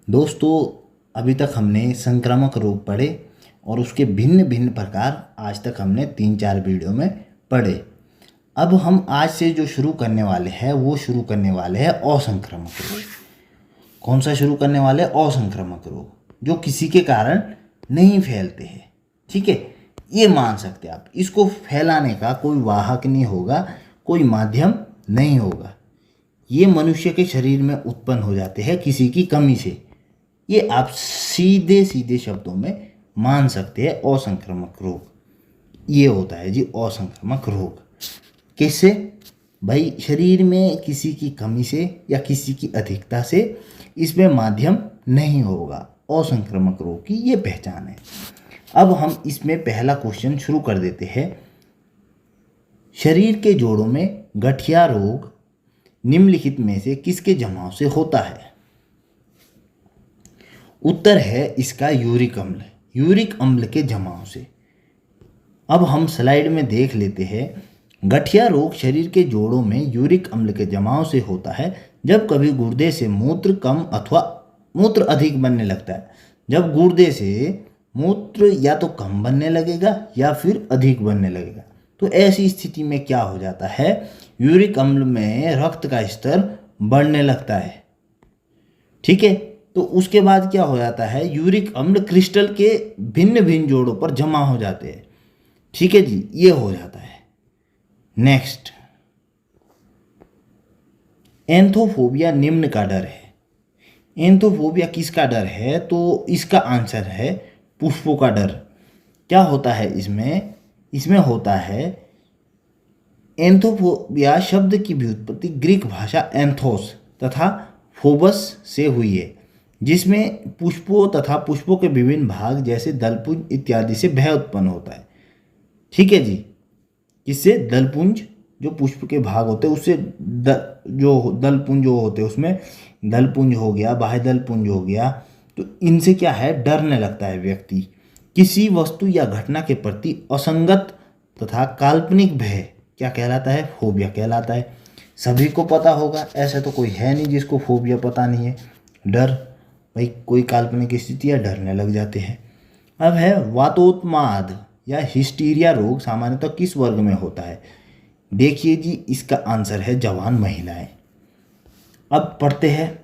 दोस्तों, अभी तक हमने संक्रामक रोग पढ़े और उसके भिन्न भिन्न प्रकार आज तक हमने 3-4 वीडियो में पढ़े। अब हम आज से जो शुरू करने वाले हैं वो शुरू करने वाले हैं असंक्रामक रोग। कौन सा शुरू करने वाले हैं? असंक्रामक रोग, जो किसी के कारण नहीं फैलते हैं। ठीक है, ये मान सकते हैं आप। इसको फैलाने का कोई वाहक नहीं होगा, कोई माध्यम नहीं होगा। ये मनुष्य के शरीर में उत्पन्न हो जाते हैं किसी की कमी से। ये आप सीधे सीधे शब्दों में मान सकते हैं असंक्रामक रोग। ये होता है जी असंक्रामक रोग। किससे? भाई शरीर में किसी की कमी से या किसी की अधिकता से इसमें माध्यम नहीं होगा। असंक्रामक रोग की ये पहचान है। अब हम इसमें पहला क्वेश्चन शुरू कर देते हैं। शरीर के जोड़ों में गठिया रोग निम्नलिखित में से किसके जमाव से होता है? उत्तर है इसका यूरिक अम्ल। यूरिक अम्ल के जमाव से। अब हम स्लाइड में देख लेते हैं। गठिया रोग शरीर के जोड़ों में यूरिक अम्ल के जमाव से होता है जब कभी गुर्दे से मूत्र कम अथवा मूत्र अधिक बनने लगता है। जब गुर्दे से मूत्र या तो कम बनने लगेगा या फिर अधिक बनने लगेगा, तो ऐसी स्थिति में क्या हो जाता है? यूरिक अम्ल में रक्त का स्तर बढ़ने लगता है। ठीक है, तो उसके बाद क्या हो जाता है? यूरिक अम्ल क्रिस्टल के भिन्न भिन्न जोड़ों पर जमा हो जाते हैं। ठीक है जी, ये हो जाता है। नेक्स्ट, एंथोफोबिया निम्न का डर है। एंथोफोबिया किसका डर है? तो इसका आंसर है पुष्पों का डर। क्या होता है इसमें? इसमें होता है एंथोफोबिया शब्द की व्युत्पत्ति ग्रीक भाषा एंथोस तथा फोबस से हुई है, जिसमें पुष्पों तथा पुष्पों के विभिन्न भाग जैसे दलपुंज इत्यादि से भय उत्पन्न होता है। ठीक है जी, किससे? दलपुंज, जो पुष्प के भाग होते हैं उससे जो दलपुंज जो होते हैं उसमें दलपुंज हो गया, बाह्य दलपुंज हो गया, तो इनसे क्या है? डरने लगता है व्यक्ति। किसी वस्तु या घटना के प्रति असंगत तथा काल्पनिक भय क्या कहलाता है? फोबिया कहलाता है। सभी को पता होगा, ऐसा तो कोई है नहीं जिसको फोबिया पता नहीं है। डर, भाई कोई काल्पनिक स्थिति या डरने लग जाते हैं। अब है वातोन्माद या हिस्टीरिया रोग सामान्यतः किस वर्ग में होता है? देखिए जी, इसका आंसर है जवान महिलाएं। अब पढ़ते हैं।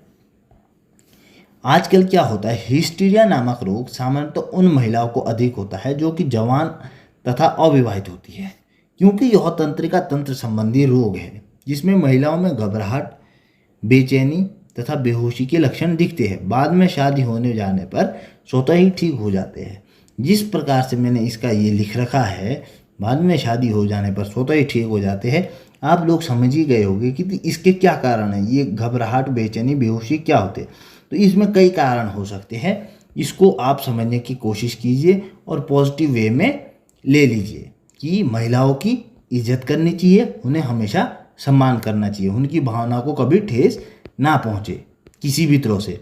आजकल क्या होता है? हिस्टीरिया नामक रोग सामान्यतः उन महिलाओं को अधिक होता है जो कि जवान तथा अविवाहित होती है, क्योंकि यह तंत्रिका तंत्र संबंधी रोग है जिसमें महिलाओं में घबराहट, बेचैनी तथा बेहोशी के लक्षण दिखते हैं। बाद में शादी होने जाने पर स्वतः ही ठीक हो जाते हैं। जिस प्रकार से मैंने इसका ये लिख रखा है, बाद में शादी हो जाने पर स्वतः ही ठीक हो जाते हैं, आप लोग समझ ही गए होंगे कि इसके क्या कारण है। ये घबराहट, बेचैनी, बेहोशी क्या होते हैं? तो इसमें कई कारण हो सकते हैं। इसको आप समझने की कोशिश कीजिए और पॉजिटिव वे में ले लीजिए कि महिलाओं की इज्जत करनी चाहिए, उन्हें हमेशा सम्मान करना चाहिए, उनकी भावना को कभी ठेस ना पहुँचे किसी भी तरह से।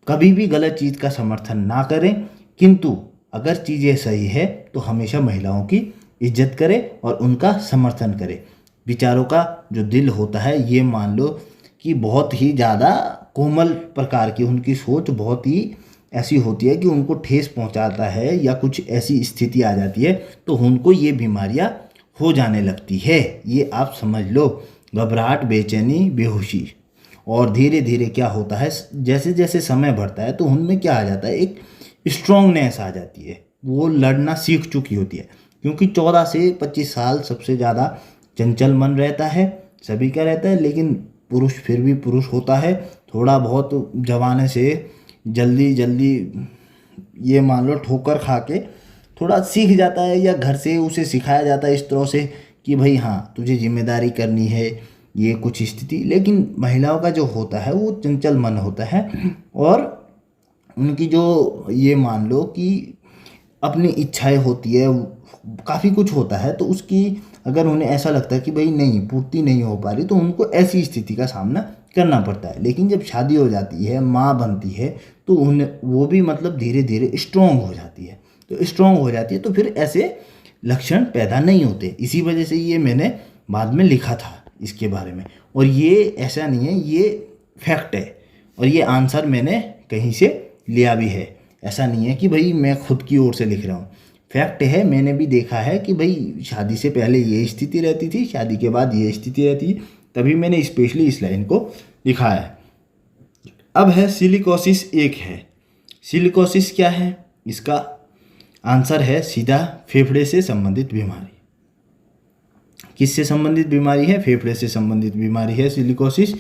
कभी भी गलत चीज़ का समर्थन ना करें, किंतु अगर चीज़ें सही है तो हमेशा महिलाओं की इज्जत करें और उनका समर्थन करें। विचारों का जो दिल होता है, ये मान लो कि बहुत ही ज़्यादा कोमल प्रकार की, उनकी सोच बहुत ही ऐसी होती है कि उनको ठेस पहुंचाता है या कुछ ऐसी स्थिति आ जाती है तो उनको ये बीमारियां हो जाने लगती है। ये आप समझ लो, घबराहट, बेचैनी, बेहोशी। और धीरे धीरे क्या होता है, जैसे जैसे समय बढ़ता है तो उनमें क्या आ जाता है? एक स्ट्रॉन्गनेस आ जाती है। वो लड़ना सीख चुकी होती है, क्योंकि 14 से 25 साल सबसे ज़्यादा चंचल मन रहता है, सभी का रहता है। लेकिन पुरुष फिर भी पुरुष होता है, थोड़ा बहुत जवाने से जल्दी जल्दी ये मान लो ठोकर खा के थोड़ा सीख जाता है, या घर से उसे सिखाया जाता है इस तरह से कि भाई हाँ तुझे जिम्मेदारी करनी है, ये कुछ स्थिति। लेकिन महिलाओं का जो होता है वो चंचल मन होता है और उनकी जो ये मान लो कि अपनी इच्छाएं होती है, काफ़ी कुछ होता है, तो उसकी अगर उन्हें ऐसा लगता है कि भाई नहीं पूर्ति नहीं हो पा रही, तो उनको ऐसी स्थिति का सामना करना पड़ता है। लेकिन जब शादी हो जाती है, माँ बनती है, तो उन्हें वो भी मतलब धीरे धीरे स्ट्रॉन्ग हो जाती है। तो स्ट्रॉन्ग हो जाती है तो फिर ऐसे लक्षण पैदा नहीं होते। इसी वजह से ये मैंने बाद में लिखा था इसके बारे में। और ये ऐसा नहीं है, ये फैक्ट है और ये आंसर मैंने कहीं से लिया भी है। ऐसा नहीं है कि भाई मैं खुद की ओर से लिख रहा हूँ। फैक्ट है, मैंने भी देखा है कि भाई शादी से पहले ये स्थिति रहती थी, शादी के बाद ये स्थिति रहती है, तभी मैंने स्पेशली इस लाइन को लिखा है। अब है सिलिकोसिस एक है। सिलिकोसिस क्या है? इसका आंसर है सीधा फेफड़े से संबंधित बीमारी। किससे संबंधित बीमारी है? फेफड़े से संबंधित बीमारी है सिलिकोसिस।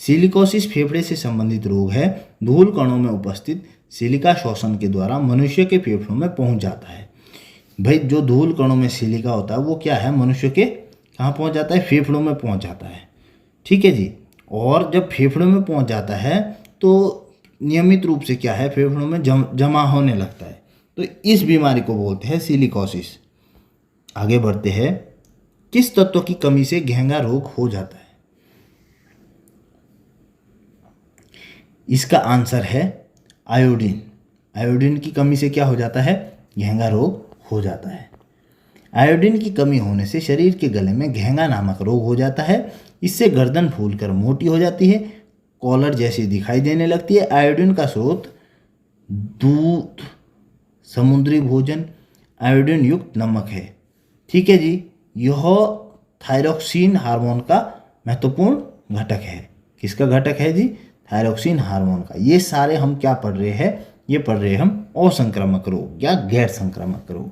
सिलिकोसिस फेफड़े से संबंधित रोग है। धूल कणों में उपस्थित सिलिका शोषण के द्वारा मनुष्य के फेफड़ों में पहुंच जाता है। भाई जो धूल कणों में सिलिका होता है वो क्या है? मनुष्य के कहाँ पहुंच जाता है? फेफड़ों में पहुंच जाता है। ठीक है जी। और जब फेफड़ों में पहुंच जाता है तो नियमित रूप से क्या है? फेफड़ों में जमा होने लगता है। तो इस बीमारी को बोलते हैं सिलिकोसिस। आगे बढ़ते हैं। किस तत्व की कमी से घेंगा रोग हो जाता है? इसका आंसर है आयोडीन। आयोडीन की कमी से क्या हो जाता है? घेंगा रोग हो जाता है। आयोडीन की कमी होने से शरीर के गले में घेंगा नामक रोग हो जाता है। इससे गर्दन फूलकर मोटी हो जाती है, कॉलर जैसी दिखाई देने लगती है। आयोडीन का स्रोत दूध, समुद्री भोजन, आयोडीन युक्त नमक है। ठीक है जी। यह थायरोक्सिन हार्मोन का महत्वपूर्ण घटक है। किसका घटक है जी? थायरोक्सिन हार्मोन का। ये सारे हम क्या पढ़ रहे हैं? ये पढ़ रहे हैं हम असंक्रामक रोग या गैर संक्रामक रोग।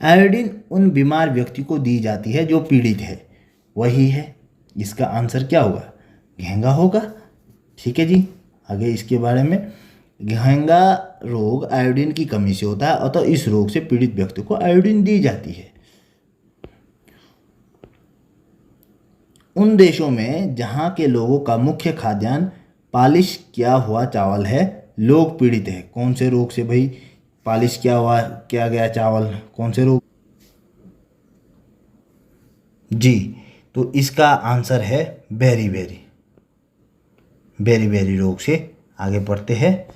आयोडीन उन बीमार व्यक्ति को दी जाती है जो पीड़ित है, वही है। इसका आंसर क्या होगा? घेंगा होगा। ठीक है जी। आगे इसके बारे में, घेंगा रोग आयोडीन की कमी से होता है, अतः इस रोग से पीड़ित व्यक्ति को आयोडीन दी जाती है। उन देशों में जहाँ के लोगों का मुख्य खाद्यान्न पालिश किया हुआ चावल है, लोग पीड़ित है। कौन से रोग से भाई? पालिश किया गया चावल, कौन से रोग? जी, तो इसका आंसर है बेरी बेरी रोग से आगे बढ़ते हैं।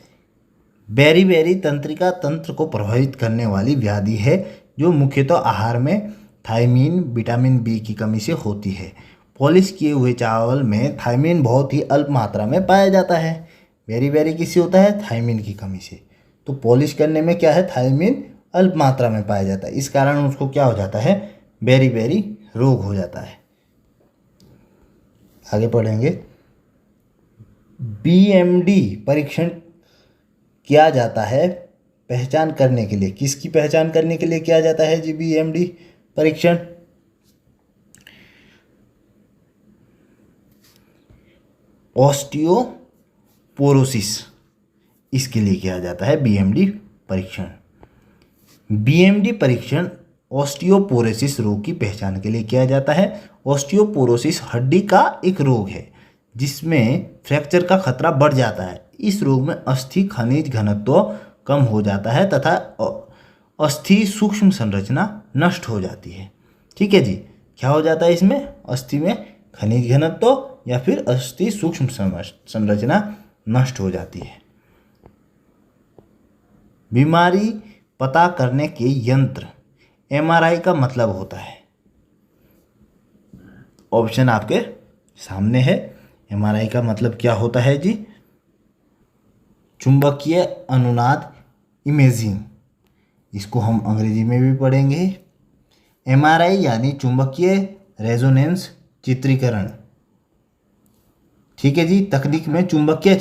बेरी तंत्रिका तंत्र को प्रभावित करने वाली व्याधि है जो मुख्यतः आहार में थायमीन, विटामिन बी की कमी से होती है। पॉलिश किए हुए चावल में थायमीन बहुत ही अल्प मात्रा में पाया जाता है। बेरी किससे होता है? थायमीन की कमी से। तो पॉलिश करने में क्या है? थायमीन अल्प मात्रा में पाया जाता है, इस कारण उसको क्या हो जाता है? बेरी रोग हो जाता है। आगे पढ़ेंगे। बीएमडी परीक्षण किया जाता है पहचान करने के लिए। किसकी पहचान करने के लिए किया जाता है जी बीएमडी परीक्षण? ऑस्टियोपोरोसिस, इसके लिए किया जाता है बीएमडी परीक्षण। बीएमडी परीक्षण ऑस्टियोपोरोसिस रोग की पहचान के लिए किया जाता है। ऑस्टियोपोरोसिस हड्डी का एक रोग है जिसमें फ्रैक्चर का खतरा बढ़ जाता है। इस रोग में अस्थि खनिज घनत्व कम हो जाता है तथा अस्थि सूक्ष्म संरचना नष्ट हो जाती है। ठीक है जी। क्या हो जाता है इसमें? अस्थि में खनिज घनत्व या फिर अस्थि सूक्ष्म संरचना नष्ट हो जाती है। बीमारी पता करने के यंत्र एमआरआई का मतलब होता है। ऑप्शन आपके सामने है। एमआरआई का मतलब क्या होता है जी? चुंबकीय अनुनाद इमेजिंग, इसको हम अंग्रेजी में भी पढ़ेंगे। एमआरआई यानी चुंबकीय रेजोनेंस चित्रीकरण। ठीक है जी। तकनीक में चुंबकीय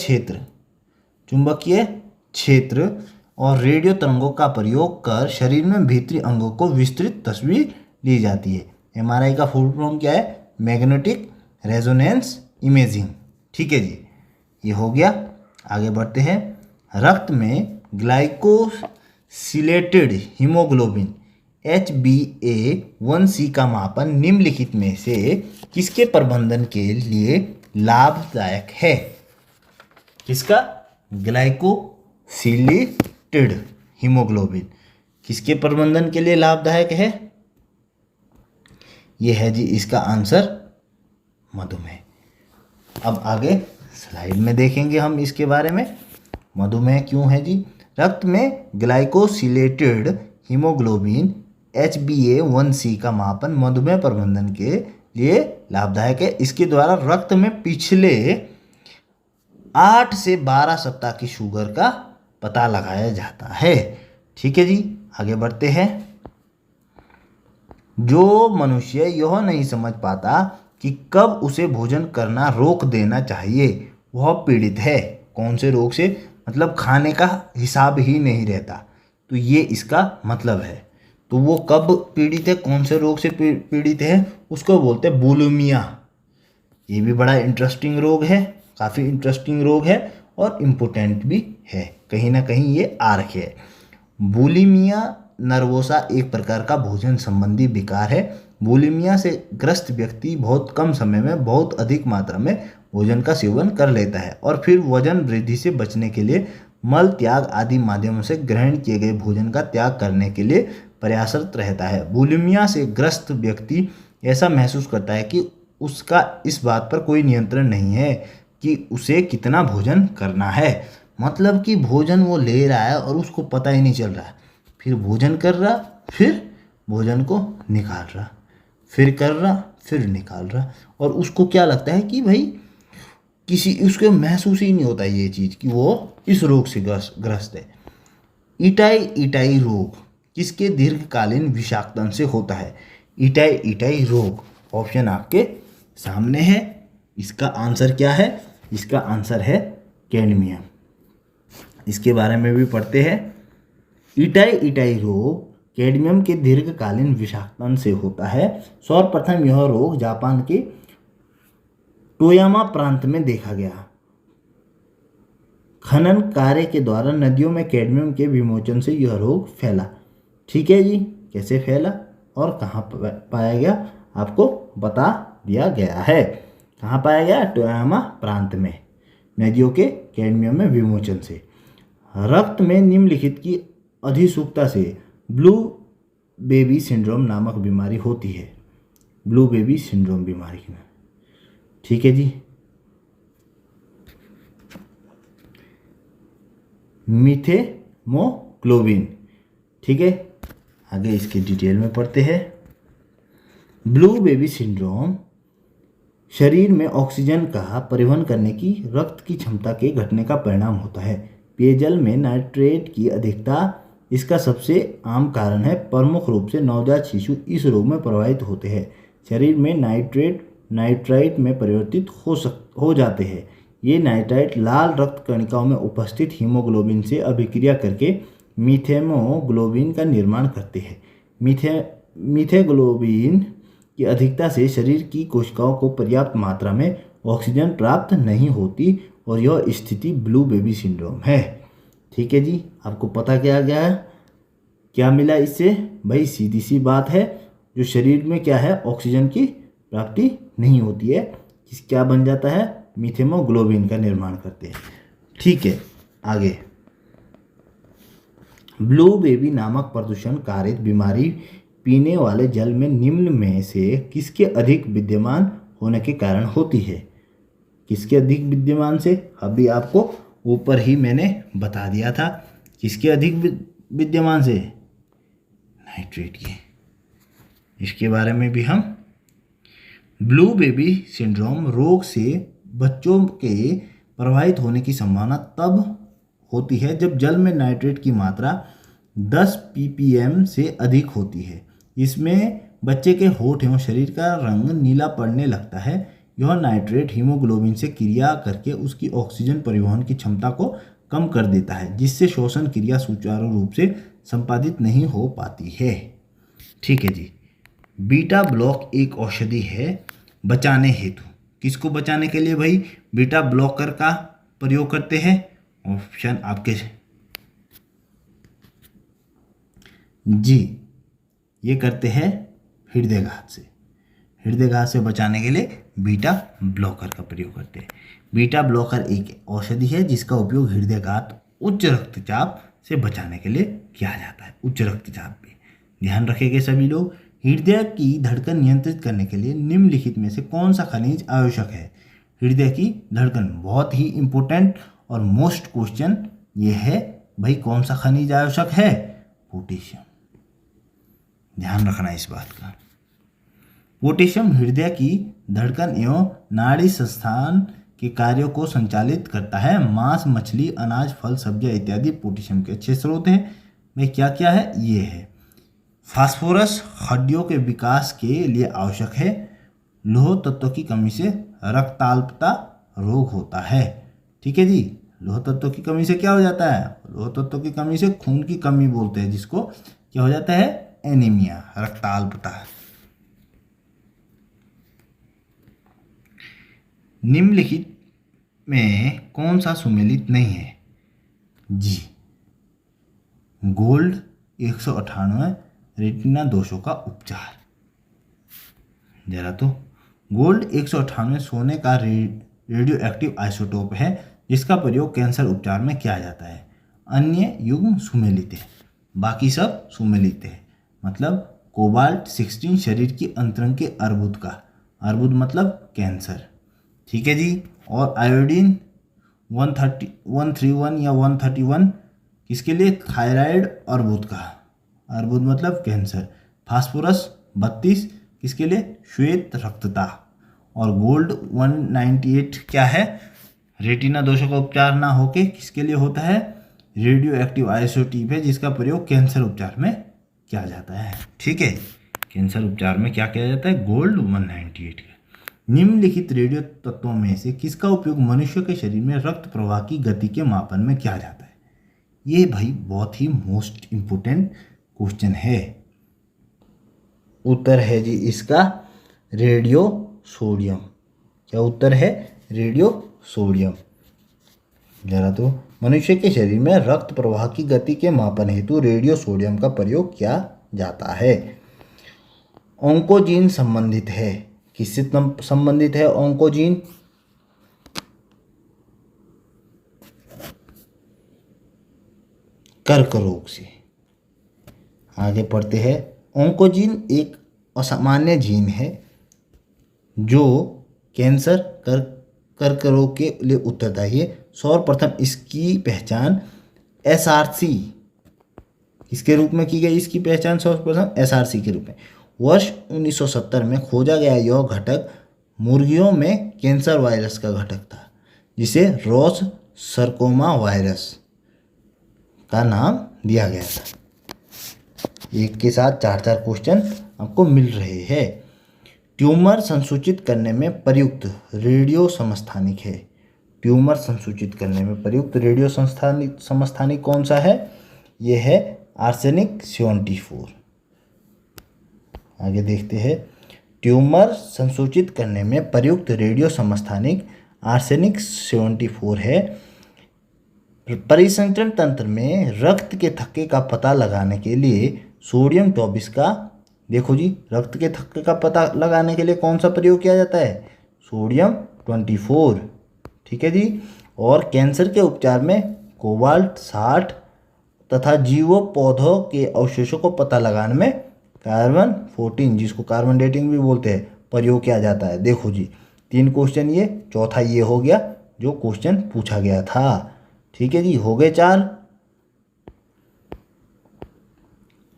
क्षेत्र और रेडियो तरंगों का प्रयोग कर शरीर में भीतरी अंगों को विस्तृत तस्वीर ली जाती है। एमआरआई का फुल फॉर्म क्या है? Magnetic resonance imaging. ठीक है जी, ये हो गया। आगे बढ़ते हैं। रक्त में ग्लाइकोसिलेटेड हीमोग्लोबिन HbA1c का मापन निम्नलिखित में से किसके प्रबंधन के लिए लाभदायक है? किसका? ग्लाइकोसिलेटेड हीमोग्लोबिन किसके प्रबंधन के लिए लाभदायक है? ये है जी इसका आंसर मधुमेह। अब आगे स्लाइड में देखेंगे हम इसके बारे में। मधुमेह क्यों है जी? रक्त में ग्लाइकोसिलेटेड हीमोग्लोबिन HbA1c का मापन मधुमेह प्रबंधन के लिए लाभदायक है। इसके द्वारा रक्त में पिछले 8 से 12 सप्ताह की शुगर का पता लगाया जाता है। ठीक है जी, आगे बढ़ते हैं। जो मनुष्य यह नहीं समझ पाता कि कब उसे भोजन करना रोक देना चाहिए वह पीड़ित है। कौन से रोग से? मतलब खाने का हिसाब ही नहीं रहता, तो ये इसका मतलब है। तो वो कब पीड़ित है, कौन से रोग से पीड़ित है, उसको बोलते हैं बुलिमिया। ये भी बड़ा इंटरेस्टिंग रोग है, काफ़ी इंटरेस्टिंग रोग है और इम्पोर्टेंट भी है, कहीं ना कहीं ये आ रखे है। बुलिमिया नर्वोसा एक प्रकार का भोजन संबंधी विकार है। बुलिमिया से ग्रस्त व्यक्ति बहुत कम समय में बहुत अधिक मात्रा में भोजन का सेवन कर लेता है और फिर वजन वृद्धि से बचने के लिए मल त्याग आदि माध्यमों से ग्रहण किए गए भोजन का त्याग करने के लिए प्रयासरत रहता है। बुलिमिया से ग्रस्त व्यक्ति ऐसा महसूस करता है कि उसका इस बात पर कोई नियंत्रण नहीं है कि उसे कितना भोजन करना है। मतलब कि भोजन वो ले रहा है और उसको पता ही नहीं चल रहा है, फिर भोजन कर रहा, फिर भोजन को निकाल रहा, फिर कर रहा, फिर निकाल रहा, और उसको क्या लगता है कि भाई किसी उसको महसूस ही नहीं होता ये चीज़ कि वो इस रोग से ग्रस्त है। इटाई इटाई रोग किसके दीर्घकालीन विषाक्तन से होता है? इटाई इटाई रोग ऑप्शन आपके सामने है। इसका आंसर क्या है? इसका आंसर है कैडमियम। इसके बारे में भी पढ़ते हैं। इटाई इटाई रोग कैडमियम के दीर्घकालीन विषाक्तन से होता है। सर्वप्रथम यह रोग जापान के टोयामा प्रांत में देखा गया। खनन कार्य के द्वारा नदियों में कैडमियम के विमोचन से यह रोग फैला। ठीक है जी, कैसे फैला और कहाँ पाया गया आपको बता दिया गया है। कहाँ पाया गया? टोयामा प्रांत में, नदियों के कैडमियम में विमोचन से। रक्त में निम्नलिखित की अधिसूक्ता से ब्लू बेबी सिंड्रोम नामक बीमारी होती है। ब्लू बेबी सिंड्रोम बीमारी की। ठीक है जी, मीथेमोग्लोबिन। ठीक है, आगे इसके डिटेल में पढ़ते हैं। ब्लू बेबी सिंड्रोम शरीर में ऑक्सीजन का परिवहन करने की रक्त की क्षमता के घटने का परिणाम होता है। पेयजल में नाइट्रेट की अधिकता इसका सबसे आम कारण है। प्रमुख रूप से नवजात शिशु इस रोग में प्रभावित होते हैं। शरीर में नाइट्रेट नाइट्राइट में परिवर्तित हो जाते हैं। ये नाइट्राइट लाल रक्त कणिकाओं में उपस्थित हीमोग्लोबिन से अभिक्रिया करके मीथेमोग्लोबिन का निर्माण करते हैं। मीथेग्लोबिन की अधिकता से शरीर की कोशिकाओं को पर्याप्त मात्रा में ऑक्सीजन प्राप्त नहीं होती और यह स्थिति ब्लू बेबी सिंड्रोम है। ठीक है जी, आपको पता क्या गया है, क्या मिला इससे? भाई सीधी सी बात है, जो शरीर में क्या है ऑक्सीजन की प्राप्ति नहीं होती है, क्या बन जाता है? मीथेमोग्लोबिन का निर्माण करते हैं। ठीक है, आगे। ब्लू बेबी नामक प्रदूषण कारित बीमारी पीने वाले जल में निम्न में से किसके अधिक विद्यमान होने के कारण होती है? किसके अधिक विद्यमान से? अभी आपको ऊपर ही मैंने बता दिया था, किसके अधिक विद्यमान से? नाइट्रेट के। इसके बारे में भी हम ब्लू बेबी सिंड्रोम रोग से बच्चों के प्रभावित होने की संभावना तब होती है जब जल में नाइट्रेट की मात्रा 10 ppm से अधिक होती है। इसमें बच्चे के होठ एवं शरीर का रंग नीला पड़ने लगता है। यह नाइट्रेट हीमोग्लोबिन से क्रिया करके उसकी ऑक्सीजन परिवहन की क्षमता को कम कर देता है, जिससे श्वसन क्रिया सुचारू रूप से संपादित नहीं हो पाती है। ठीक है जी, बीटा ब्लॉक एक औषधि है बचाने हेतु। किसको बचाने के लिए भाई बीटा ब्लॉकर का प्रयोग करते हैं? ऑप्शन आपके जी, ये करते हैं हृदयघात से। हृदयघात से बचाने के लिए बीटा ब्लॉकर का प्रयोग करते हैं। बीटा ब्लॉकर एक औषधि है जिसका उपयोग हृदयघात उच्च रक्तचाप से बचाने के लिए किया जाता है। उच्च रक्तचाप पे ध्यान रखेंगे सभी लोग। हृदय की धड़कन नियंत्रित करने के लिए निम्नलिखित में से कौन सा खनिज आवश्यक है? हृदय की धड़कन, बहुत ही इंपॉर्टेंट और मोस्ट क्वेश्चन ये है भाई, कौन सा खनिज आवश्यक है? पोटेशियम। ध्यान रखना इस बात का। पोटेशियम हृदय की धड़कन एवं नाड़ी संस्थान के कार्यों को संचालित करता है। मांस, मछली, अनाज, फल, सब्जियां इत्यादि पोटेशियम के अच्छे स्रोत हैं। में क्या क्या है? ये है फास्फोरस हड्डियों के विकास के लिए आवश्यक है। लौह तत्व की कमी से रक्ताल्पता रोग होता है। ठीक है जी, लौह तत्व की कमी से क्या हो जाता है? लौह तत्व की कमी से खून की कमी बोलते हैं जिसको, क्या हो जाता है? एनीमिया, रक्ताल्पता। निम्नलिखित में कौन सा सुमेलित नहीं है? जी, गोल्ड 198 रेटिना दोषों का उपचार। जरा तो गोल्ड 198 सोने का रेडियो एक्टिव आइसोटोप है जिसका प्रयोग कैंसर उपचार में किया जाता है। अन्य युग्म सुमेलित है, बाकी सब सुमेलित है। मतलब कोबाल्ट 16 शरीर की अंतरंग के अर्बुद का, अर्बुद मतलब कैंसर। ठीक है जी। और आयोडीन 131 या 131 किसके लिए? थायराइड अर्बुद का, अर्बुद मतलब कैंसर। फास्फोरस 32 किसके लिए? श्वेत रक्तता। और गोल्ड 198 क्या है? रेटिना दोषों का उपचार ना होके किसके लिए होता है? रेडियो एक्टिव आइसोटोप है जिसका प्रयोग कैंसर उपचार में किया जाता है। ठीक है, कैंसर उपचार में क्या किया जाता है? गोल्ड 198 का। निम्नलिखित रेडियो तत्वों में से किसका उपयोग मनुष्य के शरीर में रक्त प्रवाह की गति के मापन में किया जाता है? ये भाई बहुत ही मोस्ट इम्पोर्टेंट क्वेश्चन है। उत्तर है जी इसका रेडियो सोडियम। क्या उत्तर है? Radio sodium. जरा तो मनुष्य के शरीर में रक्त प्रवाह की गति के मापन हेतु रेडियो सोडियम का प्रयोग किया जाता है। ऑन्कोजीन संबंधित है, किससे संबंधित है ऑन्कोजीन? कर्क रोग से। आगे पढ़ते हैं। ऑन्कोजीन एक असामान्य जीन है जो कैंसर, कर्क रोग के लिए उत्तरदायी है। सर्वप्रथम इसकी पहचान SRC किसके रूप में की गई? इसकी पहचान सर्वप्रथम SRC के रूप में वर्ष 1970 में खोजा गया। यह घटक मुर्गियों में कैंसर वायरस का घटक था जिसे रॉस सर्कोमा वायरस का नाम दिया गया था। एक के साथ 4-4 क्वेश्चन आपको मिल रहे हैं। ट्यूमर संसूचित करने में प्रयुक्त रेडियो समस्थानिक है। ट्यूमर संसूचित करने में प्रयुक्त रेडियो समस्थानिक कौन सा है? यह है आर्सेनिक 74। आगे देखते हैं। ट्यूमर संसूचित करने में प्रयुक्त रेडियो समस्थानिक आर्सेनिक 74 है। परिसंचरण तंत्र में रक्त के थक्के का पता लगाने के लिए सोडियम 24 का, देखो जी, रक्त के थक्के का पता लगाने के लिए कौन सा प्रयोग किया जाता है? सोडियम 24। ठीक है जी। और कैंसर के उपचार में कोबाल्ट 60 तथा जीवों पौधों के अवशेषों को पता लगाने में कार्बन 14, जिसको कार्बन डेटिंग भी बोलते हैं, प्रयोग किया जाता है। देखो जी, 3 क्वेश्चन ये, चौथा ये हो गया जो क्वेश्चन पूछा गया था। ठीक है जी, हो गए 4।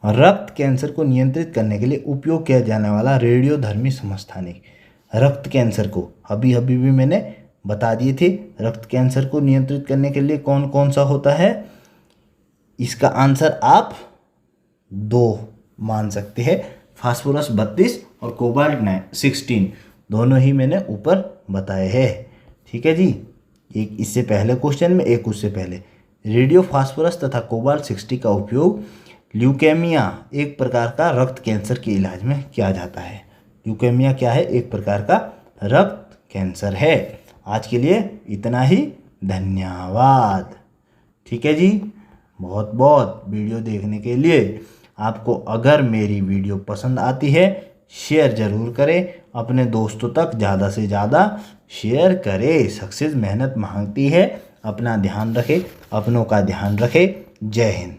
रक्त कैंसर को नियंत्रित करने के लिए उपयोग किया जाने वाला रेडियोधर्मी समस्थानिक। रक्त कैंसर को अभी भी मैंने बता दिए थे। रक्त कैंसर को नियंत्रित करने के लिए कौन कौन सा होता है? इसका आंसर आप 2 मान सकते हैं, फास्फोरस 32 और कोबाल्ट 16, दोनों ही मैंने ऊपर बताए हैं। ठीक है जी, एक इससे पहले क्वेश्चन में, एक उससे पहले। रेडियो फास्फोरस तथा कोबाल्ट 60 का उपयोग ल्यूकेमिया, एक प्रकार का रक्त कैंसर के इलाज में किया जाता है। ल्यूकेमिया क्या है? एक प्रकार का रक्त कैंसर है। आज के लिए इतना ही, धन्यवाद। ठीक है जी, बहुत बहुत वीडियो देखने के लिए। आपको अगर मेरी वीडियो पसंद आती है, शेयर ज़रूर करें, अपने दोस्तों तक ज़्यादा से ज़्यादा शेयर करें। सक्सेस मेहनत मांगती है। अपना ध्यान रखें, अपनों का ध्यान रखें। जय हिंद।